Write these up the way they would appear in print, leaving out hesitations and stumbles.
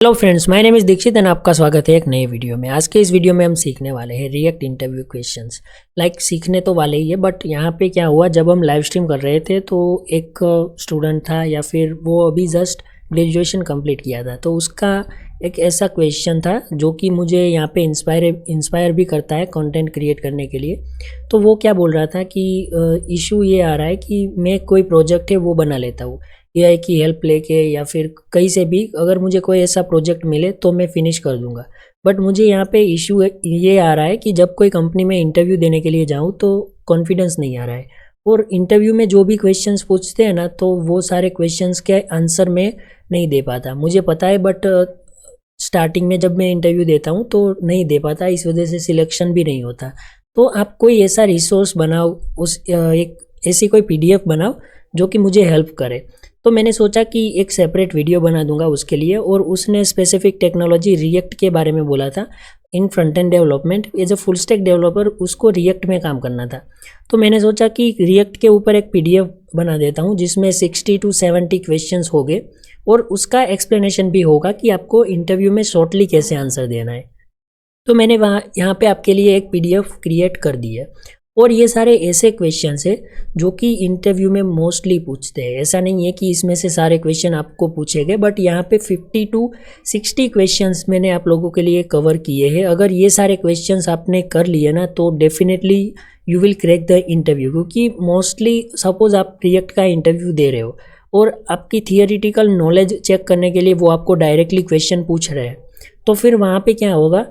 Hello friends, my name is Dikshit and आपका स्वागत है एक नए वीडियो में। आज के इस वीडियो में हम सीखने वाले हैं रिएक्ट इंटरव्यू क्वेश्चंस। सीखने तो वाले ही है, बट यहाँ पे क्या हुआ, जब हम लाइव स्ट्रीम कर रहे थे तो एक स्टूडेंट था या फिर वो अभी जस्ट ग्रेजुएशन कंप्लीट किया था, तो उसका एक ऐसा क्वेश्चन था जो कि मुझे यहाँ पे इंस्पायर भी करता है कंटेंट क्रिएट करने के लिए। तो वो क्या बोल रहा था कि इशू ये आ रहा है कि मैं कोई प्रोजेक्ट है वो बना लेता हूँ एआई की हेल्प लेके या फिर कहीं से भी, अगर मुझे कोई ऐसा प्रोजेक्ट मिले तो मैं फिनिश कर दूंगा। बट मुझे यहाँ पे इशू ये आ रहा है कि जब कोई कंपनी में इंटरव्यू देने के लिए जाऊँ तो कॉन्फिडेंस नहीं आ रहा है, और इंटरव्यू में जो भी क्वेश्चंस पूछते हैं ना, तो वो सारे क्वेश्चंस के आंसर में नहीं दे पाता। मुझे पता है, बट स्टार्टिंग में जब मैं इंटरव्यू देता हूँ तो नहीं दे पाता, इस वजह से सिलेक्शन भी नहीं होता। तो आप कोई ऐसा रिसोर्स बनाओ, एक ऐसी कोई पीडीएफ बनाओ जो कि मुझे हेल्प करे। तो मैंने सोचा कि एक सेपरेट वीडियो बना दूंगा उसके लिए, और उसने स्पेसिफिक टेक्नोलॉजी रिएक्ट के बारे में बोला था in front end development. As a full stack developer उसको रिएक्ट में काम करना था, तो मैंने सोचा कि रिएक्ट के ऊपर एक पीडीएफ बना देता हूँ जिसमें 60 to 70 क्वेश्चंस हो गए, और उसका एक्सप्लेनेशन भी होगा कि आपको इंटरव्यू में शॉर्टली कैसे आंसर देना है। तो मैंने यहाँ पे आपके लिए एक पीडीएफ क्रिएट कर दी है, और ये सारे ऐसे क्वेश्चंस है जो कि इंटरव्यू में मोस्टली पूछते हैं। ऐसा नहीं है कि इसमें से सारे क्वेश्चन आपको पूछे गए, बट यहाँ पे 50 to 60 क्वेश्चंस मैंने आप लोगों के लिए कवर किए हैं। अगर ये सारे क्वेश्चंस आपने कर लिए ना, तो definitely you will crack the interview, क्योंकि मोस्टली सपोज आप रिएक्ट का इंटरव्यू दे रहे हो और आपकी थियोरिटिकल नॉलेज चेक करने के लिए वो आपको डायरेक्टली क्वेश्चन पूछ रहे हैं, तो फिर वहाँ पे क्या होगा,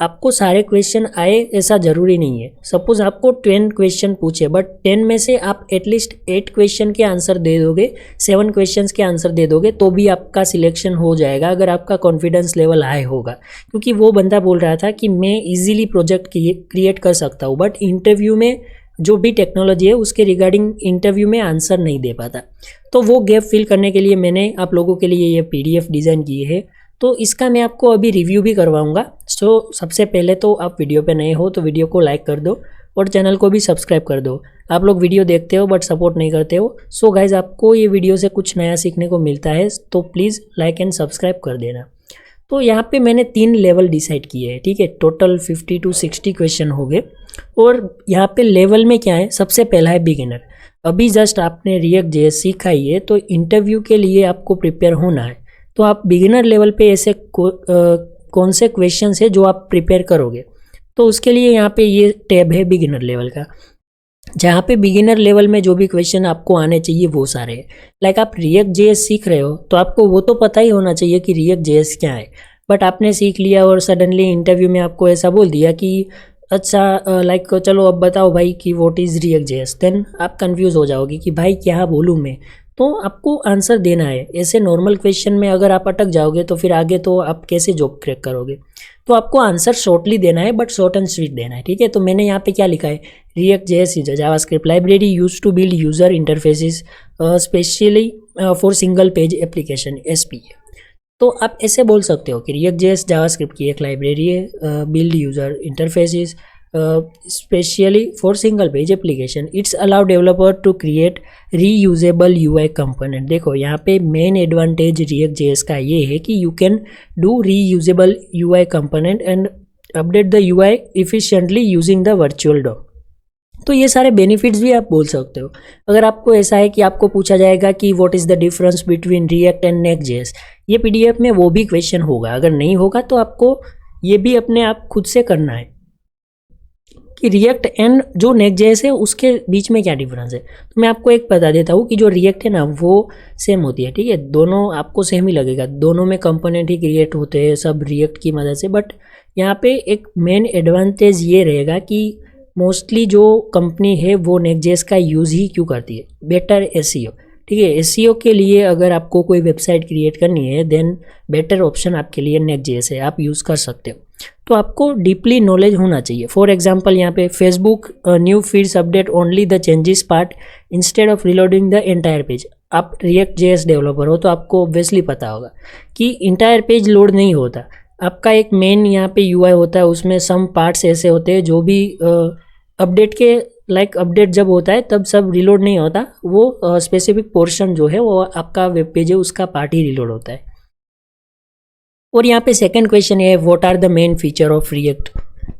आपको सारे क्वेश्चन आए ऐसा ज़रूरी नहीं है। सपोज आपको 10 क्वेश्चन पूछे, बट 10 में से आप एटलीस्ट 8 क्वेश्चन के आंसर दे दोगे, 7 क्वेश्चंस के आंसर दे दोगे, तो भी आपका सिलेक्शन हो जाएगा अगर आपका कॉन्फिडेंस लेवल हाई होगा। क्योंकि वो बंदा बोल रहा था कि मैं इजीली प्रोजेक्ट क्रिएट कर सकता हूँ, बट इंटरव्यू में जो भी टेक्नोलॉजी है उसके रिगार्डिंग इंटरव्यू में आंसर नहीं दे पाता। तो वो गैप फिल करने के लिए मैंने आप लोगों के लिए ये पीडीएफ डिज़ाइन की है, तो इसका मैं आपको अभी रिव्यू भी करवाऊंगा। सो सबसे पहले तो आप वीडियो पे नए हो तो वीडियो को लाइक कर दो और चैनल को भी सब्सक्राइब कर दो। आप लोग वीडियो देखते हो बट सपोर्ट नहीं करते हो। सो गाइज, आपको ये वीडियो से कुछ नया सीखने को मिलता है, तो प्लीज़ लाइक एंड सब्सक्राइब कर देना। तो यहाँ पे मैंने 3 लेवल डिसाइड किए हैं, ठीक है। टोटल 50 to 60 क्वेश्चन हो गए, और यहाँ पे लेवल में क्या है, सबसे पहला है बिगिनर। अभी जस्ट आपने रिएक्ट जेएस सीखा ही है, तो इंटरव्यू के लिए आपको प्रिपेयर होना है। तो आप बिगिनर लेवल पे ऐसे कौन से क्वेश्चंस है जो आप प्रिपेयर करोगे, तो उसके लिए यहाँ पे ये टैब है बिगिनर लेवल का, जहाँ पे बिगिनर लेवल में जो भी क्वेश्चन आपको आने चाहिए वो सारे हैं। आप रिएक्ट जेएस सीख रहे हो तो आपको वो तो पता ही होना चाहिए कि रिएक्ट जेएस क्या है, बट आपने सीख लिया और सडनली इंटरव्यू में आपको ऐसा बोल दिया कि अच्छा चलो अब बताओ भाई कि what is React JS, then आप कंफ्यूज हो जाओगे कि भाई क्या बोलूँ मैं। तो आपको आंसर देना है। ऐसे नॉर्मल क्वेश्चन में अगर आप अटक जाओगे तो फिर आगे तो आप कैसे जॉब क्रैक करोगे। तो आपको आंसर शॉर्टली देना है, बट शॉर्ट एंड स्वीट देना है, ठीक है। तो मैंने यहाँ पे क्या लिखा है, React JS is a JavaScript library used to build user interfaces specially for single page application SPA. तो आप ऐसे बोल सकते हो कि रिएक्ट जेएस जावास्क्रिप्ट की एक लाइब्रेरी है, build user interfaces specially for single page application. It's allow developer to create reusable UI component. देखो यहाँ पे मेन एडवांटेज रिएक्ट जेएस का ये है कि you can do reusable UI component and update the UI efficiently using the virtual DOM. तो ये सारे बेनिफिट्स भी आप बोल सकते हो। अगर आपको ऐसा है कि आपको पूछा जाएगा कि what is the difference between react and next JS, ये पीडीएफ में वो भी क्वेश्चन होगा। अगर नहीं होगा तो आपको ये भी अपने आप खुद से करना है कि रिएक्ट एंड जो नेक्स्ट जेएस है उसके बीच में क्या डिफरेंस है। तो मैं आपको एक बता देता हूँ कि जो रिएक्ट है ना वो सेम होती है, ठीक है। दोनों आपको सेम ही लगेगा, दोनों में कंपोनेंट ही क्रिएट होते हैं सब रिएक्ट की मदद से। बट यहाँ पे एक मेन एडवांटेज ये रहेगा कि मोस्टली जो कंपनी है वो नेक्स्ट जेएस का यूज़ ही क्यों करती है, बेटर एसईओ, ठीक है। एसईओ के लिए अगर आपको कोई वेबसाइट क्रिएट करनी है, देन बेटर ऑप्शन आपके लिए नेक्स्ट जेएस है, आप यूज़ कर सकते हो। तो आपको डीपली नॉलेज होना चाहिए। फॉर एग्जांपल यहाँ पे Facebook new feeds update only the changes part instead of reloading the entire page. आप रिएक्ट जेएस डेवलपर हो तो आपको ऑब्वियसली पता होगा कि इंटायर पेज लोड नहीं होता। आपका एक मेन यहाँ पे यूआई होता है, उसमें सम पार्ट्स ऐसे होते हैं जो भी अपडेट के अपडेट जब होता है तब सब रिलोड नहीं होता, वो स्पेसिफिक पोर्शन जो है वो आपका वेब पेज है उसका पार्ट ही रिलोड होता है। और यहाँ पे सेकंड क्वेश्चन है what are the main feature of React.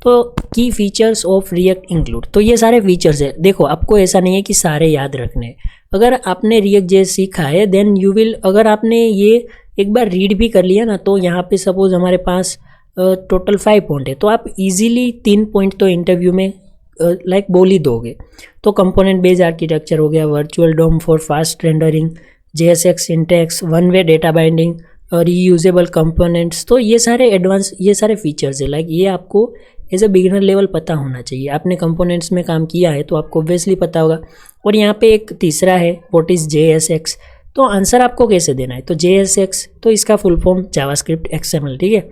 तो की फीचर्स ऑफ रिएक्ट इंक्लूड, तो ये सारे फीचर्स है। देखो आपको ऐसा नहीं है कि सारे याद रखने हैं। अगर आपने रिएक्ट जे सीखा है देन यू विल, अगर आपने ये एक बार रीड भी कर लिया ना, तो यहाँ पे सपोज हमारे पास टोटल 5 पॉइंट है, तो आप इजीली 3 पॉइंट तो इंटरव्यू में लाइक बोल ही दोगे। तो कंपोनेंट बेस्ड आर्किटेक्चर हो गया, virtual DOM for fast rendering, JSX syntax, one way data binding, reusable components. तो ये सारे एडवांस, ये सारे फीचर्स है, लाइक ये आपको एज अ बिगिनर लेवल पता होना चाहिए। आपने कंपोनेंट्स में काम किया है तो आपको ऑब्वियसली पता होगा। और यहाँ पे एक तीसरा है व्हाट इज़ JSX। तो आंसर आपको कैसे देना है, तो JSX तो इसका फुल फॉर्म जावास्क्रिप्ट XML, ठीक है,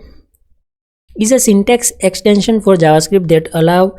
is a syntax extension for JavaScript that allow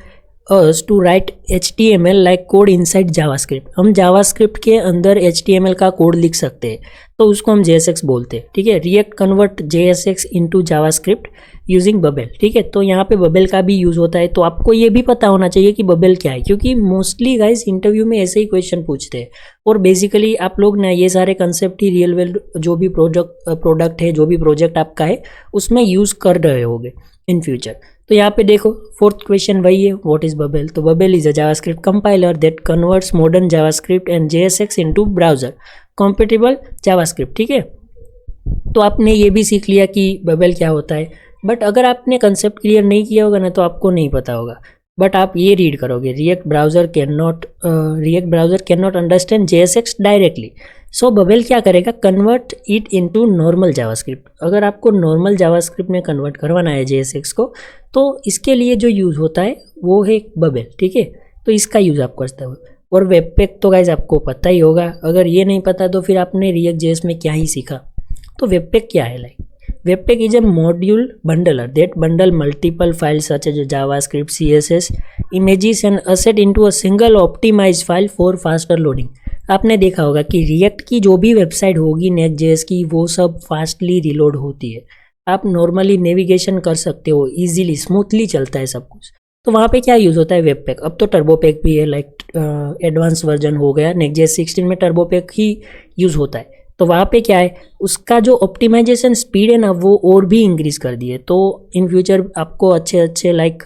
us to write HTML like code inside JavaScript। हम JavaScript के अंदर HTML का कोड लिख सकते हैं, तो उसको हम JSX बोलते हैं, ठीक है। React convert JSX into JavaScript using bubble, ठीक है। तो यहाँ पे बबल का भी यूज़ होता है, तो आपको ये भी पता होना चाहिए कि बबल क्या है, क्योंकि मोस्टली गाइस इंटरव्यू में ऐसे ही क्वेश्चन पूछते हैं। और बेसिकली आप लोग ना ये सारे कंसेप्ट ही रियल वर्ल्ड जो भी प्रोडक्ट है, जो भी प्रोजेक्ट आपका है उसमें यूज़ कर रहे होगे इन फ्यूचर। तो यहाँ पे देखो फोर्थ क्वेश्चन वही है, व्हाट इज बबल। तो bubble is a JavaScript compiler that converts modern JavaScript and JSX into browser compatible JavaScript, ठीक है। तो आपने ये भी सीख लिया कि बबल क्या होता है, बट अगर आपने कंसेप्ट क्लियर नहीं किया होगा ना तो आपको नहीं पता होगा। बट आप ये रीड करोगे, react browser can not understand JSX directly. So bubble क्या करेगा, convert it into normal JavaScript. अगर आपको नॉर्मल जावास्क्रिप्ट में कन्वर्ट करवाना है JSX को, तो इसके लिए जो यूज़ होता है वो है बबल, ठीक है। तो इसका यूज़ आप करते हो। और वेबपैक तो गाइज आपको पता ही होगा, अगर ये नहीं पता तो फिर आपने रिएक्ट JS में क्या ही सीखा। तो वेबपैक क्या है, like Webpack is a module bundler that bundle multiple files such as JavaScript, CSS, images and asset into a single optimized file for faster loading। आपने देखा होगा कि रिएक्ट की जो भी वेबसाइट होगी Next.js की, वो सब फास्टली रिलोड होती है। आप नॉर्मली नेविगेशन कर सकते हो, इजीली स्मूथली चलता है सब कुछ। तो वहाँ पे क्या यूज़ होता है, वेबपैक। अब तो टर्बोपैक भी है, लाइक एडवांस वर्जन हो गया, Next.js 16 में टर्बोपैक ही यूज़ होता है। तो वहाँ पे क्या है, उसका जो ऑप्टिमाइजेशन स्पीड है ना वो और भी इंक्रीज कर दिए। तो इन फ्यूचर आपको अच्छे लाइक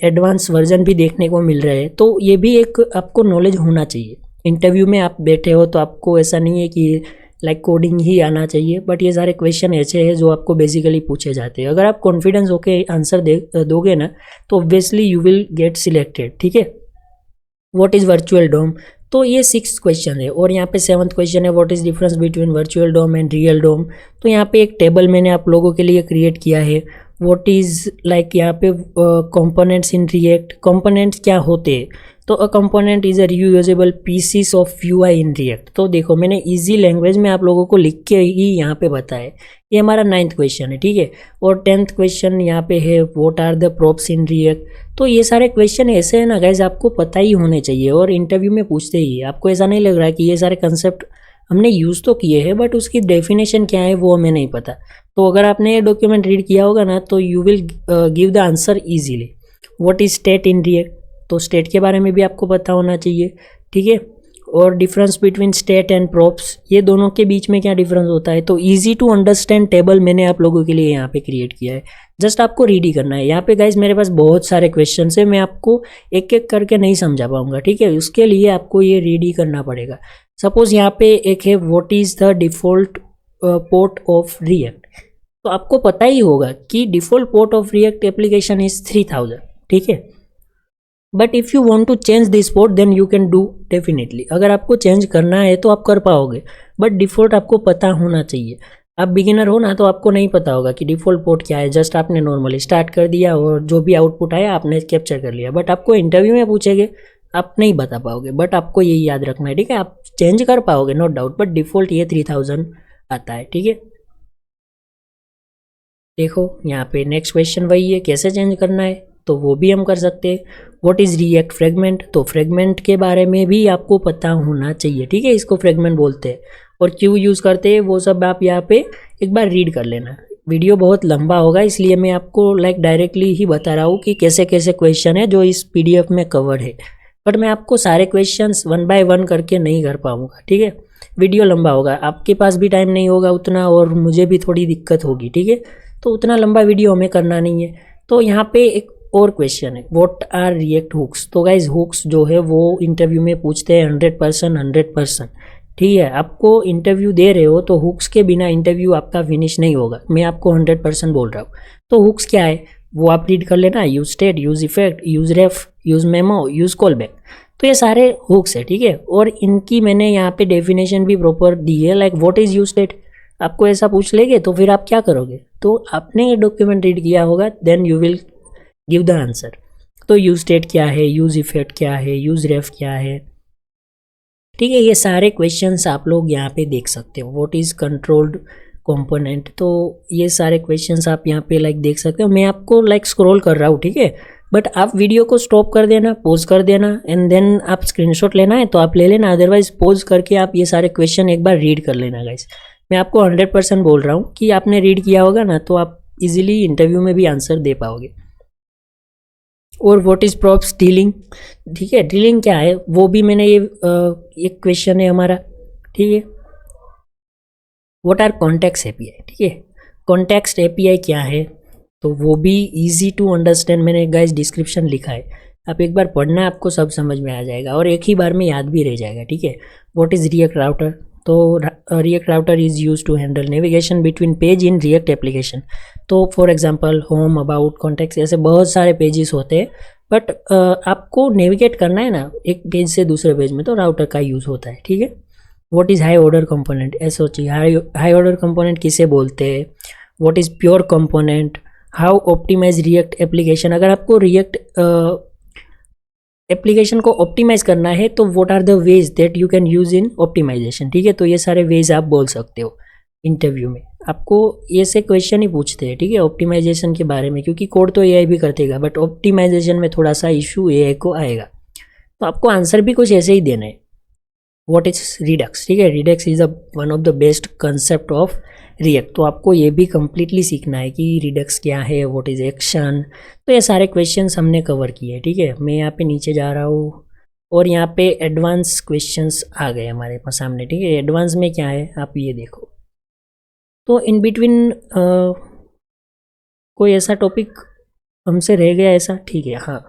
एडवांस वर्जन भी देखने को मिल रहे हैं। तो ये भी एक आपको नॉलेज होना चाहिए। इंटरव्यू में आप बैठे हो तो आपको ऐसा नहीं है कि लाइक कोडिंग ही आना चाहिए, बट ये सारे क्वेश्चन ऐसे हैं जो आपको बेसिकली पूछे जाते हैं। अगर आप कॉन्फिडेंस होके आंसर दोगे ना तो obviously you will get selected, ठीक है। व्हाट इज़ वर्चुअल डोम, तो ये 6th क्वेश्चन है। और यहाँ पे 7th क्वेश्चन है, what is difference between virtual DOM and real DOM. तो यहाँ पे एक टेबल मैंने आप लोगों के लिए क्रिएट किया है। व्हाट इज़ लाइक यहाँ पे कंपोनेंट्स इन रिएक्ट, कंपोनेंट्स क्या होते हैं। तो a component is a reusable pieces of UI in React. तो देखो मैंने इजी लैंग्वेज में आप लोगों को लिख के ही यहाँ पे बताया। ये हमारा 9th क्वेश्चन है, ठीक है। और 10th क्वेश्चन यहाँ पे है, what are the props in React. तो ये सारे क्वेश्चन ऐसे हैं ना गाइज, आपको पता ही होने चाहिए और इंटरव्यू में पूछते ही। आपको ऐसा नहीं लग रहा है कि ये सारे कंसेप्ट हमने यूज़ तो किए हैं बट उसकी डेफिनेशन क्या है वो हमें नहीं पता। तो अगर आपने ये डॉक्यूमेंट रीड किया होगा ना तो you will give the answer easily. What is state in React, तो स्टेट के बारे में भी आपको पता होना चाहिए, ठीक है। और difference between state and props, ये दोनों के बीच में क्या डिफरेंस होता है। तो इजी टू अंडरस्टैंड टेबल मैंने आप लोगों के लिए यहाँ पे क्रिएट किया है, जस्ट आपको रीड ही करना है। यहाँ पे गाइज मेरे पास बहुत सारे क्वेश्चन है, मैं आपको एक एक करके नहीं समझा पाऊंगा, ठीक है। उसके लिए आपको ये रीड ही करना पड़ेगा। सपोज यहाँ पे एक है, what is the default port of React. तो आपको पता ही होगा कि default port of React application is 3000, ठीक है। But if you want to change this port then you can do definitely. अगर आपको चेंज करना है तो आप कर पाओगे, बट डिफ़ॉल्ट आपको पता होना चाहिए। आप बिगिनर हो ना तो आपको नहीं पता होगा कि डिफ़ॉल्ट पोर्ट क्या है, जस्ट आपने नॉर्मली स्टार्ट कर दिया और जो भी आउटपुट आया आपने कैप्चर कर लिया। बट आपको इंटरव्यू में पूछेंगे, आप नहीं बता पाओगे, बट आपको यही याद रखना है, ठीक है। आप चेंज कर पाओगे नो डाउट, बट डिफ़ॉल्ट ये 3000 आता है, ठीक है। देखो यहाँ पे नेक्स्ट क्वेश्चन वही है, कैसे चेंज करना है, तो वो भी हम कर सकते हैं। व्हाट इज़ रिएक्ट फ्रेगमेंट, तो फ्रेगमेंट के बारे में भी आपको पता होना चाहिए, ठीक है। इसको फ्रेगमेंट बोलते हैं और क्यों यूज़ करते हैं वो सब आप यहाँ पे एक बार रीड कर लेना। वीडियो बहुत लंबा होगा इसलिए मैं आपको लाइक डायरेक्टली ही बता रहा हूँ कि कैसे कैसे क्वेश्चन है जो इस PDF में कवर्ड है, बट मैं आपको सारे क्वेश्चंस 1 by 1 करके नहीं कर पाऊँगा, ठीक है। वीडियो लंबा होगा, आपके पास भी टाइम नहीं होगा उतना और मुझे भी थोड़ी दिक्कत होगी, ठीक है। तो उतना लंबा वीडियो हमें करना नहीं है। तो यहाँ पे एक और क्वेश्चन है, व्हाट आर रिएक्ट हुक्स। तो गाइज हुक्स जो है वो इंटरव्यू में पूछते हैं 100%। ठीक है, आपको इंटरव्यू दे रहे हो तो हुक्स के बिना इंटरव्यू आपका फिनिश नहीं होगा, मैं आपको 100% बोल रहा हूँ। तो हुक्स क्या है वो आप रीड कर लेना, use state, use effect, use ref, use memo, use callback. तो ये सारे हुक्स है, ठीक है। और इनकी मैंने यहाँ पे डेफिनेशन भी प्रॉपर दी है, like what is use state. आपको ऐसा पूछ लेंगे तो फिर आप क्या करोगे, तो आपने ये डॉक्यूमेंट रीड किया होगा, then you will give the answer. तो यूज स्टेट क्या है, यूज इफेक्ट क्या है, यूज रेफ क्या है, ठीक है। ये सारे क्वेश्चंस आप लोग यहाँ पे देख सकते हो। व्हाट इज कंट्रोल्ड कंपोनेंट, तो ये सारे क्वेश्चंस आप यहाँ पे लाइक देख सकते हो। मैं आपको लाइक स्क्रॉल कर रहा हूँ, ठीक है, बट आप वीडियो को स्टॉप कर देना, पॉज कर देना, एंड देन आप स्क्रीनशॉट लेना है तो आप ले लेना, अदरवाइज पॉज करके आप ये सारे क्वेश्चन एक बार रीड कर लेना गाइस। मैं आपको 100% बोल रहा हूँ कि आपने रीड किया होगा ना तो आप इजीली इंटरव्यू में भी आंसर दे पाओगे। और व्हाट इज प्रॉप्स डीलिंग, ठीक है, डीलिंग क्या है वो भी मैंने ये एक क्वेश्चन है हमारा, ठीक है। व्हाट आर कॉन्टेक्स्ट एपीआई, ठीक है, कॉन्टेक्स्ट एपीआई क्या है तो वो भी इजी टू अंडरस्टैंड मैंने गाइस डिस्क्रिप्शन लिखा है, आप एक बार पढ़ना आपको सब समझ में आ जाएगा और एक ही बार में याद भी रह जाएगा, ठीक है। व्हाट इज रिएक्ट राउटर, तो React router is use to handle navigation between page in React application. तो for example home, about, context, ऐसे बहुत सारे पेजेस होते हैं, बट आपको नेविगेट करना है ना एक पेज से दूसरे पेज में, तो राउटर का यूज़ होता है, ठीक है। What is high order component, SOC, high order component किसे बोलते हैं। What is pure component, how optimize React application, अगर आपको रिएक्ट एप्लीकेशन को ऑप्टिमाइज करना है तो what are the ways that you can use in optimization, ठीक है। तो ये सारे वेज आप बोल सकते हो इंटरव्यू में, आपको ये से क्वेश्चन ही पूछते हैं, ठीक है, ऑप्टिमाइजेशन के बारे में, क्योंकि कोड तो एआई भी करतेगा बट ऑप्टिमाइजेशन में थोड़ा सा इशू एआई को आएगा, तो आपको आंसर भी कुछ ऐसे ही देना है। व्हाट इज रिडक्स, ठीक है, Redux is one of the best concept of React, तो आपको ये भी कंप्लीटली सीखना है कि रिडक्स क्या है, व्हाट इज एक्शन। तो ये सारे क्वेश्चंस हमने कवर किए, ठीक है। मैं यहाँ पे नीचे जा रहा हूँ और यहाँ पे एडवांस क्वेश्चंस आ गए हमारे पास सामने, ठीक है। एडवांस में क्या है आप ये देखो, तो इन बिटवीन कोई ऐसा टॉपिक हमसे रह गया ऐसा, ठीक है, हाँ।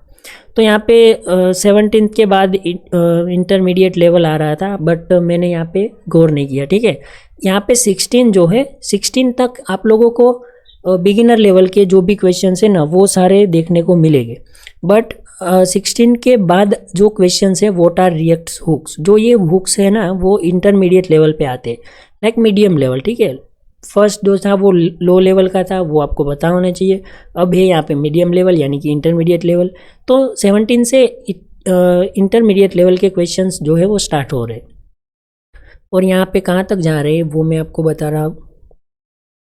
तो यहाँ पे 17 के बाद इंटरमीडिएट लेवल आ रहा था, बट मैंने यहाँ पे गौर नहीं किया, ठीक है। यहाँ पे 16 जो है, 16 तक आप लोगों को बिगिनर लेवल के जो भी क्वेश्चन है ना वो सारे देखने को मिलेंगे, बट 16 के बाद जो क्वेश्चन है व्हाट आर रिएक्ट हुक्स, जो ये हुक्स है ना वो इंटरमीडिएट लेवल पे आते हैं, लाइक मीडियम लेवल, ठीक है। फर्स्ट जो था वो लो लेवल का था, वो आपको पता होना चाहिए। अब है यहाँ पे मीडियम लेवल यानी कि इंटरमीडिएट लेवल, तो 17 से इंटरमीडिएट लेवल के क्वेश्चंस जो है वो स्टार्ट हो रहे हैं। और यहाँ पे कहाँ तक जा रहे हैं वो मैं आपको बता रहा हूँ,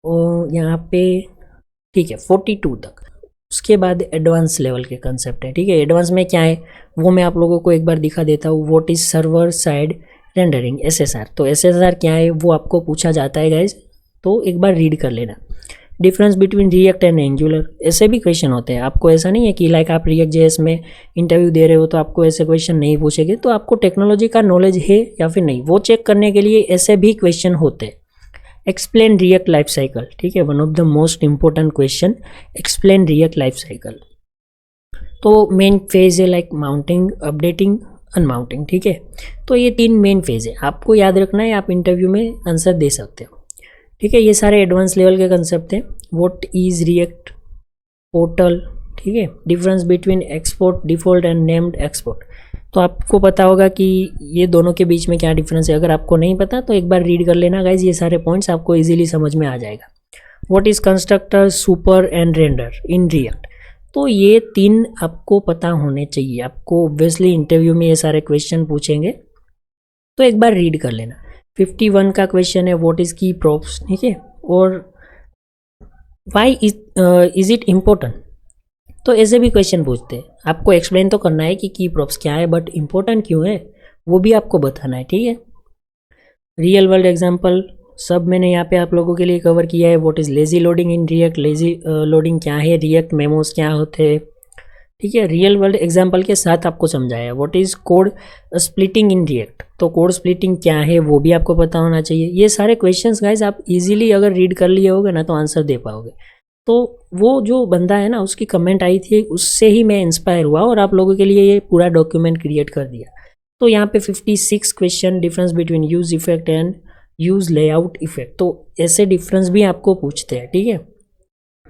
और यहाँ पे ठीक है 42 तक। उसके बाद एडवांस लेवल के कंसेप्ट है, ठीक है। एडवांस में क्या है वो मैं आप लोगों को एक बार दिखा देता हूँ। What is server side rendering, SSR. तो एसएसआर क्या है वो आपको पूछा जाता है गाइज, तो एक बार रीड कर लेना। Difference between react and angular, ऐसे भी क्वेश्चन होते हैं। आपको ऐसा नहीं है कि लाइक आप रिएक्ट जेएस में इंटरव्यू दे रहे हो तो आपको ऐसे क्वेश्चन नहीं पूछेंगे, तो आपको टेक्नोलॉजी का नॉलेज है या फिर नहीं वो चेक करने के लिए ऐसे भी क्वेश्चन होते हैं। एक्सप्लेन रिएक्ट लाइफ साइकिल, ठीक है, one of the most important question, explain react life cycle. तो मेन फेज है लाइक माउंटिंग, अपडेटिंग, अनमाउंटिंग, ठीक है। तो ये 3 मेन फेज है, आपको याद रखना है, आप इंटरव्यू में आंसर दे सकते हो, ठीक है। ये सारे एडवांस लेवल के कंसेप्ट हैं। व्हाट इज रिएक्ट पोर्टल, ठीक है। Difference between export default and named export, तो आपको पता होगा कि ये दोनों के बीच में क्या डिफरेंस है। अगर आपको नहीं पता तो एक बार रीड कर लेना गाइज, ये सारे पॉइंट्स आपको इजीली समझ में आ जाएगा। What is constructor, super and render in React, तो ये 3 आपको पता होने चाहिए। आपको ऑब्वियसली इंटरव्यू में ये सारे क्वेश्चन पूछेंगे, तो एक बार रीड कर लेना। 51 का क्वेश्चन है व्हाट इज की प्रॉप्स, ठीक है, और व्हाई इज इट इम्पोर्टेंट। तो ऐसे भी क्वेश्चन पूछते हैं, आपको एक्सप्लेन तो करना है कि की प्रॉप्स क्या है, बट इम्पोर्टेंट क्यों है वो भी आपको बताना है, ठीक है। रियल वर्ल्ड एग्जांपल सब मैंने यहाँ पे आप लोगों के लिए कवर किया है। What is lazy loading in React, lazy loading क्या है, रिएक्ट मेमोज क्या होते हैं, ठीक है, रियल वर्ल्ड एग्जाम्पल के साथ आपको समझाया। What is code splitting in React, तो कोड स्प्लिटिंग क्या है वो भी आपको पता होना चाहिए। ये सारे क्वेश्चंस गाइज आप इजीली अगर रीड कर लिए होगे ना तो आंसर दे पाओगे। तो वो जो बंदा है ना उसकी कमेंट आई थी, उससे ही मैं इंस्पायर हुआ और आप लोगों के लिए ये पूरा डॉक्यूमेंट क्रिएट कर दिया। तो यहाँ पे 56 question, difference between use effect and use layout effect, तो ऐसे डिफरेंस भी आपको पूछते हैं, ठीक है।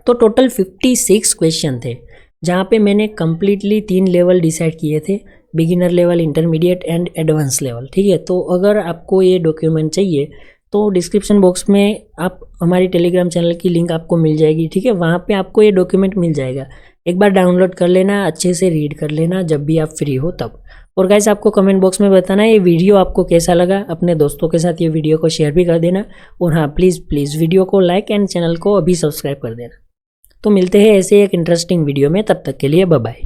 तो टोटल 56 क्वेश्चन थे, जहाँ पे मैंने कम्प्लीटली 3 लेवल डिसाइड किए थे, beginner level, intermediate and advance level, ठीक है। तो अगर आपको ये डॉक्यूमेंट चाहिए तो डिस्क्रिप्शन बॉक्स में आप हमारी टेलीग्राम चैनल की लिंक आपको मिल जाएगी, ठीक है। वहाँ पे आपको ये डॉक्यूमेंट मिल जाएगा, एक बार डाउनलोड कर लेना, अच्छे से रीड कर लेना जब भी आप फ्री हो तब। और गाइस आपको कमेंट बॉक्स में बताना ये वीडियो आपको कैसा लगा, अपने दोस्तों के साथ ये वीडियो को शेयर भी कर देना। और हाँ, प्लीज़ वीडियो को लाइक एंड चैनल को अभी सब्सक्राइब कर देना। तो मिलते हैं ऐसे एक इंटरेस्टिंग वीडियो में, तब तक के लिए बाय बाय।